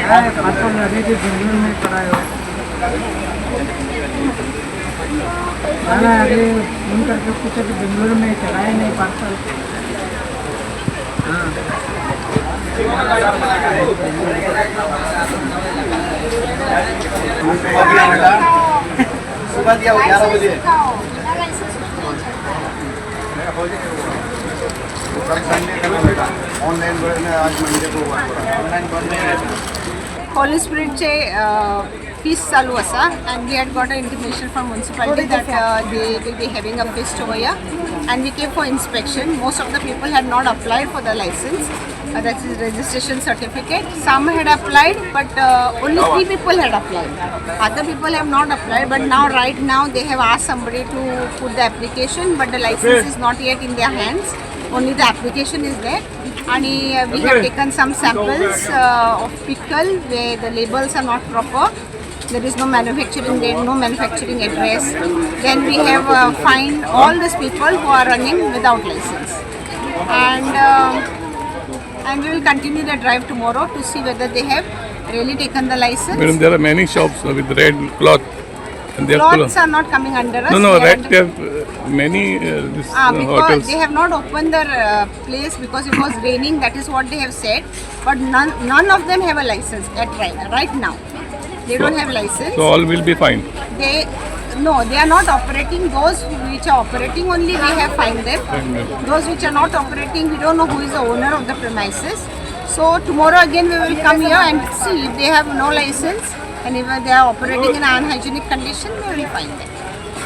Parcel अभी भी बेंगलुरु में पड़ा है। मैंने अभी फोन करके पूछा कि बेंगलुरु में चलाया नहीं पार्सल। हाँ सुबह दिया 11 बजे। ऑनलाइन आज मंडे को ऑनलाइन बंद नहीं रहता। Holy Spiritचे feast चालू असा and we had got an intimation from municipality that they will be having a feast over here and we came for inspection. Most of the people had not applied for the license, that is registration certificate. Some had applied but only 3 people had applied. Other people have not applied but now right now they have asked somebody to put the application but the license is not yet in their hands. Only the application is there. And we have taken some samples of pickle where the labels are not proper. There is no manufacturing date, no manufacturing address. Then we have fined all these people who are running without license. And we will continue the drive tomorrow to see whether they have really taken the license. Madam, there are many shops with red cloth. And they are Cloths are not coming under us. No, They are red. under- They have many because hotels. they have not opened their place because it was raining. That is what they have said. But none of them have a license at right now. They don't have license. So all will be fine. They are not operating. Those which are operating only we have fined them. Those which are not operating, we don't know who is the owner of the premises. So tomorrow again we will come here and see if they have no license and if they are operating in an unhygienic condition, we will find them.